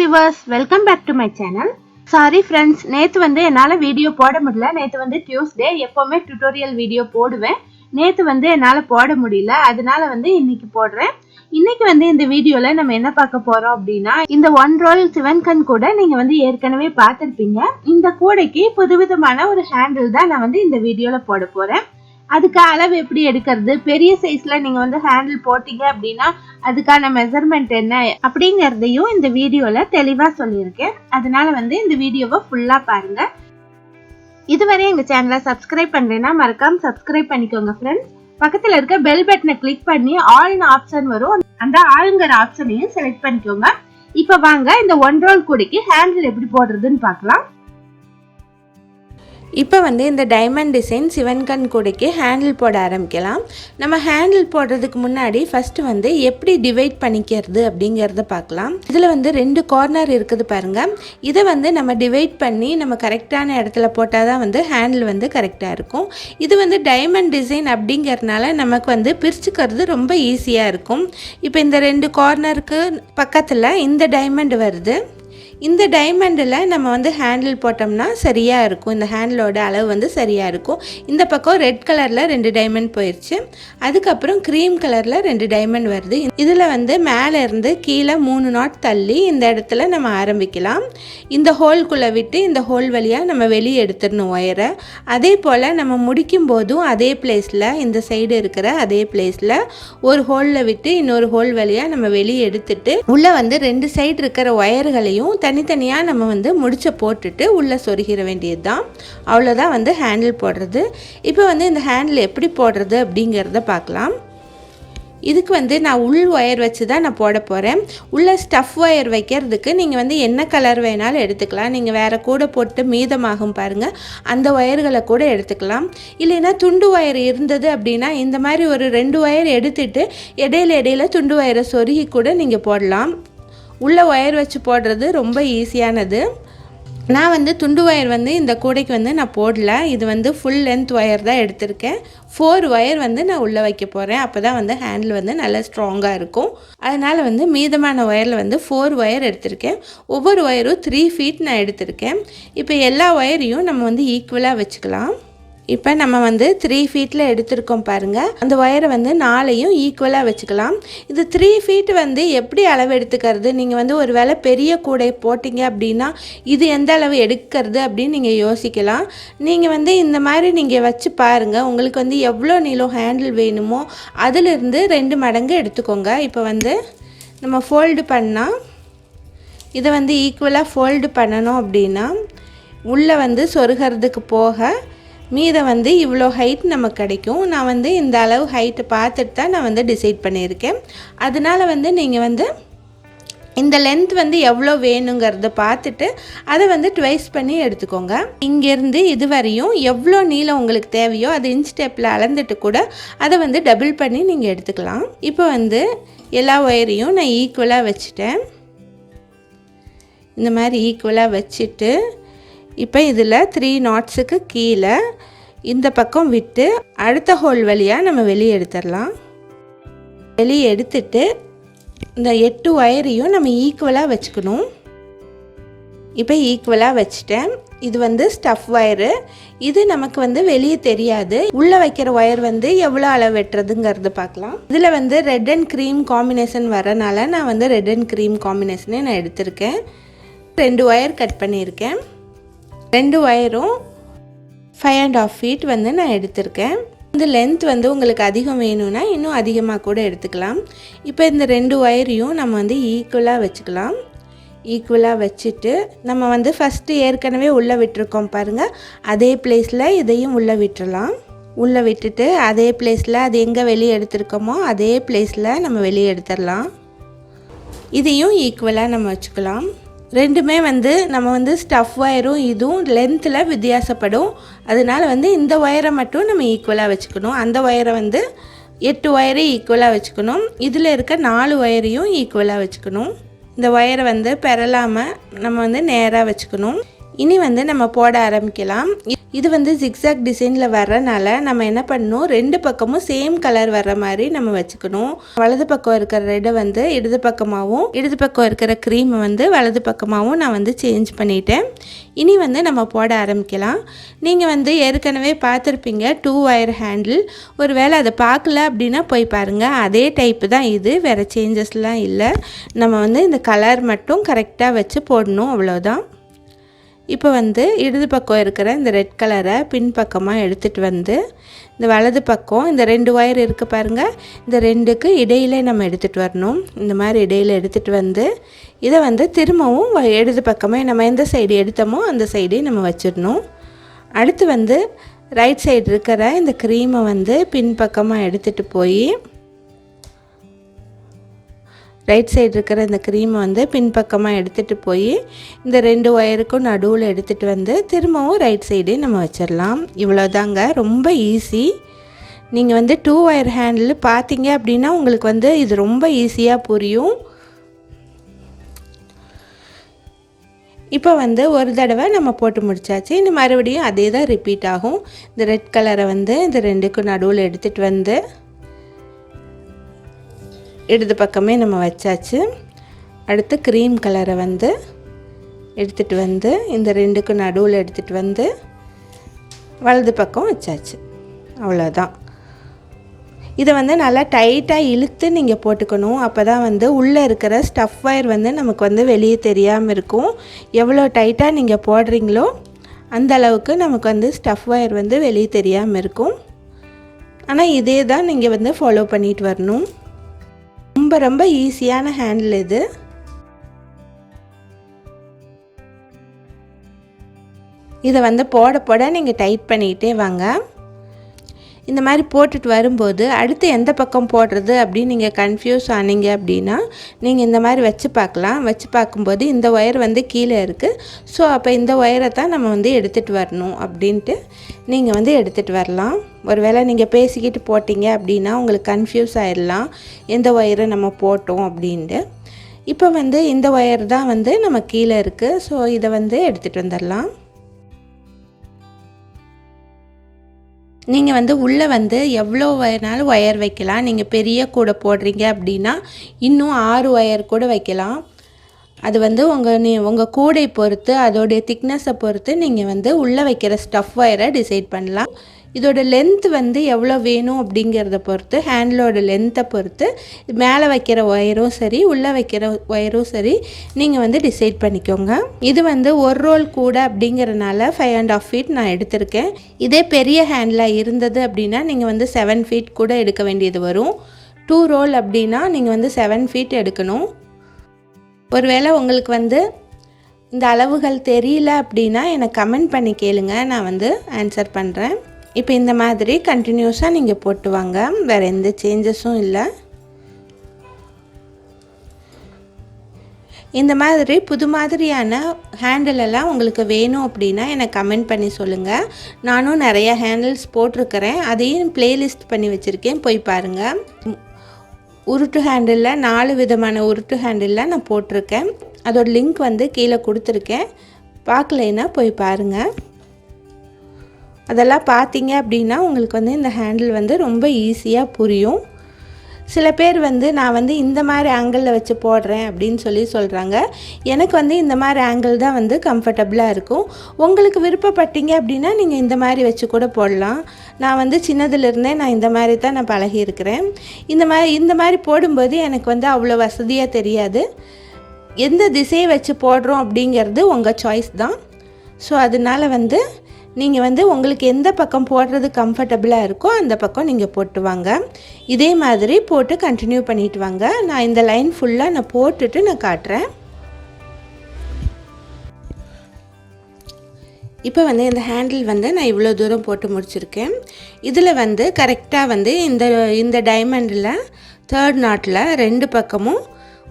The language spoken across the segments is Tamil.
viewers, welcome back to my channel. Sorry friends, நேத்து வந்து என்னால வீடியோ போட முடியல. நேத்து வந்து டியூஸ்டே, எப்பவுமே டியூட்டோரியல் வீடியோ போடுவேன். நேத்து வந்து என்னால போட முடியல. அதனால வந்து இன்னைக்கு போடுறேன். இன்னைக்கு வந்து இந்த வீடியோல நம்ம என்ன பார்க்க போறோம் அப்படினா, இந்த ஒன் ரோல் சிவன்கண் கூட நீங்க வந்து ஏற்கனவே பார்த்திருப்பீங்க. இந்த கூடைக்கு புதுவிதமான ஒரு ஹேண்டில் தான் நான் வந்து இந்த வீடியோல போட போறேன். அதுக்கு அளவு எப்படி எடுக்கிறது, பெரிய சைஸ்ல நீங்க வந்து ஹேண்டில் போட்டீங்க அப்படின்னா அதுக்கான மெஷர்மெண்ட் என்ன அப்படிங்கறதையும் இந்த வீடியோல தெளிவா சொல்லியிருக்கேன். அதனால வந்து இந்த வீடியோவை ஃபுல்லா பாருங்க. இதுவரை எங்க சேனலை சப்ஸ்கிரைப் பண்றேன்னா மறக்காம சப்ஸ்கிரைப் பண்ணிக்கோங்க ஃப்ரெண்ட்ஸ். பக்கத்துல இருக்க பெல் பட்டனை கிளிக் பண்ணி ஆல்னு ஆப்ஷன் வரும், அந்த ஆளுங்கிற ஆப்ஷனையும் செலக்ட் பண்ணிக்கோங்க. இப்ப வாங்க இந்த ஒன் ரோல் கூடைக்கு ஹேண்டில் எப்படி போடுறதுன்னு பார்க்கலாம். இப்போ வந்து இந்த டைமண்ட் டிசைன் சிவன்கண் கூடைக்கு ஹேண்டில் போட ஆரம்பிக்கலாம். நம்ம ஹேண்டில் போடுறதுக்கு முன்னாடி ஃபஸ்ட்டு வந்து எப்படி டிவைட் பண்ணிக்கிறது அப்படிங்கிறத பார்க்கலாம். இதில் வந்து 2 கார்னர் இருக்குது பாருங்கள். இதை வந்து நம்ம டிவைட் பண்ணி நம்ம கரெக்டான இடத்துல போட்டால் தான் வந்து ஹேண்டில் வந்து கரெக்டாக இருக்கும். இது வந்து டைமண்ட் டிசைன் அப்படிங்கிறதுனால நமக்கு வந்து பிரிச்சுக்கிறது ரொம்ப ஈஸியாக இருக்கும். இப்போ இந்த 2 கார்னருக்கு பக்கத்தில் இந்த டைமண்ட் வருது. இந்த டைமண்டில் நம்ம வந்து ஹேண்டில் போட்டோம்னா சரியாக இருக்கும். இந்த ஹேண்டிலோட அளவு வந்து சரியாக இருக்கும். இந்த பக்கம் ரெட் கலரில் 2 டைமண்ட் போயிடுச்சு. அதுக்கப்புறம் க்ரீம் கலரில் 2 டைமண்ட் வருது. இதில் வந்து மேலே இருந்து கீழே 3 நாட் தள்ளி இந்த இடத்துல நம்ம ஆரம்பிக்கலாம். இந்த ஹோல்குள்ளே விட்டு இந்த ஹோல் வழியாக நம்ம வெளியே எடுத்துடணும் ஒயரை. அதே போல் நம்ம முடிக்கும் போதும் அதே பிளேஸில், இந்த சைடு இருக்கிற அதே பிளேஸில் ஒரு ஹோலில் விட்டு இன்னொரு ஹோல் வழியாக நம்ம வெளியே எடுத்துட்டு உள்ளே வந்து 2 சைடு இருக்கிற ஒயர்களையும் தனித்தனியாக நம்ம வந்து முடிச்ச போட்டுட்டு உள்ளே சொருகிற வேண்டியது தான். அவ்வளோதான் வந்து ஹேண்டில் போடுறது. இப்போ வந்து இந்த ஹேண்டில் எப்படி போடுறது அப்படிங்கிறத பார்க்கலாம். இதுக்கு வந்து நான் உள் ஒயர் வச்சு தான் நான் போட போகிறேன். உள்ள ஸ்டஃப் ஒயர் வைக்கிறதுக்கு நீங்கள் வந்து என்ன கலர் வேணாலும் எடுத்துக்கலாம். நீங்கள் வேறு கூட போட்டு மீதமாகும் பாருங்கள், அந்த ஒயர்களை கூட எடுத்துக்கலாம். இல்லைன்னா துண்டு ஒயர் இருந்தது அப்படின்னா இந்த மாதிரி ஒரு 2 ஒயர் எடுத்துட்டு இடையில துண்டு ஒயரை சொருகி கூட நீங்கள் போடலாம். உள்ள ஒயர் வச்சு போடுறது ரொம்ப ஈஸியானது. நான் வந்து துண்டு ஒயர் வந்து இந்த கூடைக்கு வந்து நான் போடல. இது வந்து ஃபுல் லென்த் ஒயர் தான் எடுத்திருக்கேன். 4 ஒயர் வந்து நான் உள்ளே வைக்க போகிறேன். அப்போ தான் வந்து ஹேண்டில் வந்து நல்லா ஸ்ட்ராங்காக இருக்கும். அதனால் வந்து மீதமான ஒயரில் வந்து 4 ஒயர் எடுத்திருக்கேன். ஒவ்வொரு ஒயரும் 3 ஃபீட் நான் எடுத்திருக்கேன். இப்போ எல்லா ஒயரையும் நம்ம வந்து ஈக்குவலாக வச்சுக்கலாம். இப்போ நம்ம வந்து 3 ஃபீட்டில் எடுத்திருக்கோம் பாருங்கள். அந்த ஒயரை வந்து 4ஐயும் ஈக்குவலாக வச்சுக்கலாம். இது 3 ஃபீட் வந்து எப்படி அளவு எடுத்துக்கிறது, நீங்கள் வந்து ஒரு வேளை பெரிய கூடை போட்டிங்க அப்படின்னா இது எந்த அளவு எடுக்கிறது அப்படின்னு நீங்கள் யோசிக்கலாம். நீங்கள் வந்து இந்த மாதிரி நீங்கள் வச்சு பாருங்கள். உங்களுக்கு வந்து எவ்வளோ நீளம் ஹேண்டில் வேணுமோ அதிலிருந்து 2 மடங்கு எடுத்துக்கோங்க. இப்போ வந்து நம்ம ஃபோல்டு பண்ணால் இதை வந்து ஈக்குவலாக ஃபோல்டு பண்ணணும் அப்படின்னா உள்ளே வந்து சொருகிறதுக்கு போக மீத வந்து இவ்வளோ ஹைட் நமக்கு கிடைக்கும். நான் வந்து இந்த அளவு ஹைட்டு பார்த்துட்டு தான் நான் வந்து டிசைட் பண்ணியிருக்கேன். அதனால் வந்து நீங்கள் வந்து இந்த லென்த் வந்து எவ்வளோ வேணுங்கிறத பார்த்துட்டு அதை வந்து ட்வைஸ் பண்ணி எடுத்துக்கோங்க. இங்கேருந்து இது வரையும் எவ்வளோ நீளம் உங்களுக்கு தேவையோ அது இன்ச் டேப்பில் அளந்துட்டு கூட அதை வந்து டபுள் பண்ணி நீங்கள் எடுத்துக்கலாம். இப்போ வந்து எல்லா ஒயரையும் நான் ஈக்குவலாக வச்சுட்டேன். இந்த மாதிரி ஈக்குவலாக வச்சுட்டு இப்போ இதில் 3 நாட்ஸுக்கு கீழே இந்த பக்கம் விட்டு அடுத்த ஹோல் வழியாக நம்ம வெளியே எடுத்துடலாம். வெளியே எடுத்துட்டு இந்த 8 ஒயரையும் நம்ம ஈக்குவலாக வச்சுக்கணும். இப்போ ஈக்குவலாக வச்சுட்டேன். இது வந்து ஸ்டஃப் ஒயரு. இது நமக்கு வந்து வெளியே தெரியாது. உள்ளே வைக்கிற ஒயர் வந்து எவ்வளோ அளவு வெட்டுறதுங்கிறது பார்க்கலாம். இதில் வந்து ரெட் அண்ட் க்ரீம் காம்பினேஷன் வரனால நான் வந்து ரெட் அண்ட் க்ரீம் காம்பினேஷனே நான் எடுத்திருக்கேன். 2 ஒயர் கட் பண்ணியிருக்கேன். 2 ஒயரும் 5.5 ஃபீட் வந்து நான் எடுத்திருக்கேன். இந்த லென்த் வந்து உங்களுக்கு அதிகம் வேணும்னா இன்னும் அதிகமாக கூட எடுத்துக்கலாம். இப்போ இந்த 2 ஒயரையும் நம்ம வந்து ஈக்குவலாக வச்சுக்கலாம். ஈக்குவலாக வச்சுட்டு நம்ம வந்து ஃபஸ்ட்டு ஏற்கனவே உள்ளே விட்டுருக்கோம் பாருங்கள், அதே பிளேஸில் இதையும் உள்ளே விட்டுறலாம். உள்ளே விட்டுட்டு அதே பிளேஸில் அது எங்கே வெளியே எடுத்துருக்கோமோ அதே பிளேஸில் நம்ம வெளியே எடுத்துடலாம். இதையும் ஈக்குவலாக நம்ம வச்சுக்கலாம். ரெண்டுமே வந்து நம்ம வந்து ஸ்டஃப் ஒயரும் இதுவும் லென்த்தில் வித்தியாசப்படும். அதனால் வந்து இந்த ஒயரை மட்டும் நம்ம ஈக்குவலாக வச்சுக்கணும். அந்த ஒயரை வந்து 8 ஒயரை ஈக்குவலாக வச்சுக்கணும். இதில் இருக்க 4 ஒயரையும் ஈக்குவலாக வச்சுக்கணும். இந்த ஒயரை வந்து பெறலாமல் நம்ம வந்து நேராக வச்சுக்கணும். இனி வந்து நம்ம போட ஆரம்பிக்கலாம். இது வந்து ஜிக்ஸாக் டிசைனில் வர்றனால நம்ம என்ன பண்ணணும், ரெண்டு பக்கமும் சேம் கலர் வர்ற மாதிரி நம்ம வச்சுக்கணும். வலது பக்கம் இருக்கிற ரெட்டை வந்து இடது பக்கமாகவும், இடது பக்கம் இருக்கிற க்ரீமை வந்து வலது பக்கமாகவும் நான் வந்து சேஞ்ச் பண்ணிட்டேன். இனி வந்து நம்ம போட ஆரம்பிக்கலாம். நீங்கள் வந்து ஏற்கனவே பார்த்துருப்பீங்க 2 wire ஹேண்டில். ஒரு வேளை அதை பார்க்கல அப்படின்னா போய் பாருங்கள். அதே டைப்பு தான் இது, வேறு சேஞ்சஸ்லாம் இல்லை. நம்ம வந்து இந்த கலர் மட்டும் கரெக்டாக வச்சு போடணும், அவ்வளோதான். இப்போ வந்து இடது பக்கம் இருக்கிற இந்த ரெட் கலரை பின்பக்கமாக எடுத்துகிட்டு வந்து இந்த வலது பக்கம் இந்த 2 wire இருக்குது பாருங்கள், இந்த 2க்கு இடையிலே நம்ம எடுத்துகிட்டு வரணும். இந்த மாதிரி இடையில் எடுத்துகிட்டு வந்து இதை வந்து திரும்பவும் இடது பக்கமே நம்ம எந்த சைடு எடுத்தோமோ அந்த சைடே நம்ம வச்சிடணும். அடுத்து வந்து ரைட் சைடு இருக்கிற இந்த க்ரீமை வந்து பின்பக்கமாக எடுத்துகிட்டு போய் ரைட் சைடு இருக்கிற இந்த க்ரீமை வந்து பின்பக்கமாக எடுத்துகிட்டு போய் இந்த 2 wire-க்கும் நடுவில் எடுத்துகிட்டு வந்து திரும்பவும் ரைட் சைடே நம்ம வச்சிடலாம். இவ்வளோதாங்க, ரொம்ப ஈஸி. நீங்கள் வந்து 2 wire ஹேண்டில் பார்த்தீங்க அப்படின்னா உங்களுக்கு வந்து இது ரொம்ப ஈஸியாக புரியும். இப்போ வந்து ஒரு தடவை நம்ம போட்டு முடிச்சாச்சு. இன்னும் மறுபடியும் அதே தான் ரிப்பீட் ஆகும். இந்த ரெட் கலரை வந்து இந்த 2க்கும் நடுவில் எடுத்துகிட்டு வந்து இடது பக்கமே நம்ம வச்சாச்சு. அடுத்து க்ரீம் கலரை வந்து எடுத்துகிட்டு வந்து இந்த 2க்கும் நடுவில் எடுத்துகிட்டு வந்து வலது பக்கம் வச்சாச்சு. அவ்வளோதான். இதை வந்து நல்லா டைட்டாக இழுத்து நீங்கள் போட்டுக்கணும். அப்போ தான் வந்து உள்ளே இருக்கிற ஸ்டஃப் வயர் வந்து நமக்கு வந்து வெளியே தெரியாமல் இருக்கும். எவ்வளோ டைட்டாக நீங்கள் போடுறீங்களோ அந்த அளவுக்கு நமக்கு வந்து ஸ்டஃப் வயர் வந்து வெளியே தெரியாமல் இருக்கும். ஆனால் இதே தான் நீங்கள் வந்து ஃபாலோ பண்ணிட்டு வரணும். ரொம்ப ரொம்ப ஈஸியான ஹேண்டில் இது. இதை வந்து போட போட நீங்கள் டைட் பண்ணிகிட்டே வாங்க. இந்த மாதிரி போட்டுட்டு வரும்போது அடுத்து எந்த பக்கம் போடுறது அப்படின்னு நீங்கள் கன்ஃபியூஸ் ஆனீங்க அப்படின்னா நீங்கள் இந்த மாதிரி வச்சு பார்க்கலாம். வச்சு பார்க்கும்போது இந்த ஒயர் வந்து கீழே இருக்குது. ஸோ அப்போ இந்த ஒயரை தான் நம்ம வந்து எடுத்துகிட்டு வரணும் அப்படின்ட்டு நீங்கள் வந்து எடுத்துகிட்டு வரலாம். ஒருவேளை நீங்கள் பேசிக்கிட்டு போட்டிங்க அப்படின்னா உங்களுக்கு கன்ஃபியூஸ் ஆகிடலாம், எந்த ஒயரை நம்ம போட்டோம் அப்படின்ட்டு. இப்போ வந்து இந்த ஒயர் தான் வந்து நம்ம கீழே இருக்குது. ஸோ இதை வந்து எடுத்துகிட்டு வந்துடலாம். நீங்கள் வந்து உள்ளே வந்து எவ்வளோ வேணாலும் ஒயர் வைக்கலாம். நீங்கள் பெரிய கூடை போடுறீங்க அப்படின்னா இன்னும் 6 ஒயர் கூட வைக்கலாம். அது வந்து உங்கள் கூடை பொறுத்து அதோடைய திக்னஸை பொறுத்து நீங்கள் வந்து உள்ளே வைக்கிற ஸ்டஃப் ஒயரை டிசைட் பண்ணலாம். இதோட லென்த் வந்து எவ்வளோ வேணும் அப்படிங்கிறத பொறுத்து, ஹேண்டிலோட லென்த்தை பொறுத்து மேலே வைக்கிற ஒயரும் சரி உள்ளே வைக்கிற ஒயரும் சரி நீங்கள் வந்து டிசைட் பண்ணிக்கோங்க. இது வந்து ஒரு ரோல் கூட அப்படிங்கிறனால 5.5 feet நான் எடுத்திருக்கேன். இதே பெரிய ஹேண்டில் இருந்தது அப்படின்னா நீங்கள் வந்து 7 feet கூட எடுக்க வேண்டியது வரும். 2 roll அப்படின்னா நீங்கள் வந்து 7 feet எடுக்கணும். ஒருவேளை உங்களுக்கு வந்து இந்த அளவுகள் தெரியல அப்படின்னா எனக்கு கமெண்ட் பண்ணி கேளுங்க, நான் வந்து ஆன்சர் பண்ணுறேன். இப்போ இந்த மாதிரி கண்டினியூஸாக நீங்கள் போட்டு வாங்க, வேறு எந்த சேஞ்சஸும் இல்லை. இந்த மாதிரி புது மாதிரியான ஹேண்டிலெல்லாம் உங்களுக்கு வேணும் அப்படின்னா எனக்கு கமெண்ட் பண்ணி சொல்லுங்கள். நானும் நிறைய ஹேண்டில்ஸ் போட்டிருக்கிறேன், அதையும் ப்ளேலிஸ்ட் பண்ணி வச்சுருக்கேன், போய் பாருங்கள். உருட்டு ஹேண்டிலில் 4 விதமான உருட்டு ஹேண்டிலில் நான் போட்டிருக்கேன். அதோட லிங்க் வந்து கீழே கொடுத்துருக்கேன், பார்க்கலைன்னா போய் பாருங்கள். அதெல்லாம் பார்த்தீங்க அப்படின்னா உங்களுக்கு வந்து இந்த ஹேண்டில் வந்து ரொம்ப ஈஸியாக புரியும். சில பேர் வந்து நான் வந்து இந்த மாதிரி ஆங்கிளில் வச்சு போடுறேன் அப்படின்னு சொல்கிறாங்க. எனக்கு வந்து இந்த மாதிரி ஆங்கிள் தான் வந்து கம்ஃபர்டபுளாக இருக்கும். உங்களுக்கு விருப்பப்பட்டீங்க அப்படின்னா நீங்கள் இந்த மாதிரி வச்சு கூட போடலாம். நான் வந்து சின்னதுலேருந்தே நான் இந்த மாதிரி தான் நான் பழகியிருக்கிறேன். இந்த மாதிரி போடும்போது எனக்கு வந்து அவ்வளோ வசதியாக தெரியாது. எந்த திசையை வச்சு போடுறோம் அப்படிங்கிறது உங்கள் சாய்ஸ் தான். ஸோ அதனால் வந்து நீங்கள் வந்து உங்களுக்கு எந்த பக்கம் போடுறது கம்ஃபர்டபுளாக இருக்கோ அந்த பக்கம் நீங்கள் போட்டு வாங்க. இதே மாதிரி போட்டு கண்டினியூ பண்ணிட்டு வாங்க. நான் இந்த லைன் ஃபுல்லாக நான் போட்டுட்டு நான் காட்டுறேன். இப்போ வந்து இந்த ஹேண்டில் வந்து நான் இவ்வளோ தூரம் போட்டு முடிச்சிருக்கேன். இதில் வந்து கரெக்டாக வந்து இந்த டைமண்டில் 3rd knotல 2 பக்கமும்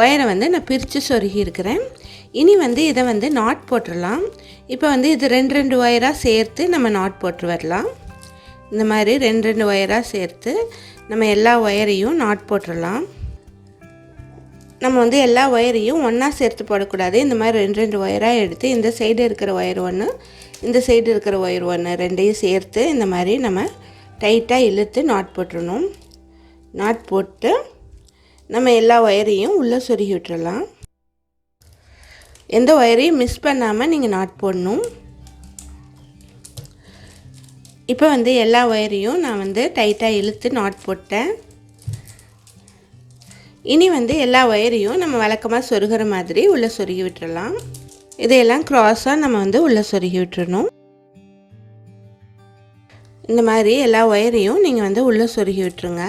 ஒயரை வந்து நான் பிரித்து சொருகியிருக்கிறேன். இனி வந்து இதை வந்து நாட் போட்டுடலாம். இப்போ வந்து இது 2 ஒயராக சேர்த்து நம்ம நாட் போட்டு வரலாம். இந்த மாதிரி 2 ஒயராக சேர்த்து நம்ம எல்லா ஒயரையும் நாட் போட்டுடலாம். நம்ம வந்து எல்லா ஒயரையும் ஒன்றா சேர்த்து போடக்கூடாது. இந்த மாதிரி 2 ஒயராக எடுத்து இந்த சைடு இருக்கிற ஒயர் ஒன்று, இந்த சைடு இருக்கிற ஒயர் ஒன்று, ரெண்டையும் சேர்த்து இந்த மாதிரி நம்ம டைட்டாக இழுத்து நாட் போட்டுடணும். நாட் போட்டு நம்ம எல்லா ஒயரையும் உள்ளே சொருகி விட்டுறலாம். எந்த ஒயரையும் மிஸ் பண்ணாமல் நீங்கள் நாட் போடணும். இப்போ வந்து எல்லா ஒயரையும் நான் வந்து டைட்டாக இழுத்து நாட் போட்டேன். இனி வந்து எல்லா ஒயரையும் நம்ம வழக்கமாக சொருகிற மாதிரி உள்ளே சொருகி விட்டுறலாம். இதையெல்லாம் க்ராஸாக நம்ம வந்து உள்ளே சொருகி விட்டுறணும். இந்த மாதிரி எல்லா ஒயரையும் நீங்கள் வந்து உள்ளே சொருகி விட்டுருங்க.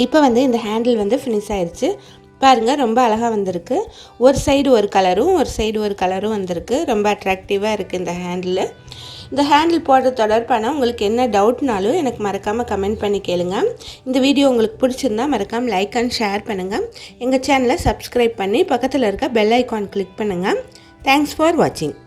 இப்போ வந்து இந்த ஹேண்டில் வந்து ஃபினிஷ் ஆயிடுச்சு. பாருங்கள், ரொம்ப அழகாக வந்திருக்கு. ஒரு சைடு ஒரு கலரும் ஒரு சைடு ஒரு கலரும் வந்திருக்கு. ரொம்ப அட்ராக்டிவாக இருக்குது இந்த ஹேண்டில். இந்த ஹேண்டில் போடுற தொடர்பான உங்களுக்கு என்ன டவுட்னாலும் எனக்கு மறக்காமல் கமெண்ட் பண்ணி கேளுங்க. இந்த வீடியோ உங்களுக்கு பிடிச்சிருந்தா மறக்காமல் லைக் அண்ட் ஷேர் பண்ணுங்கள். எங்கள் சேனலை சப்ஸ்கிரைப் பண்ணி பக்கத்தில் இருக்க பெல் ஐக்கான் கிளிக் பண்ணுங்கள். தேங்க்ஸ் ஃபார் வாட்சிங்.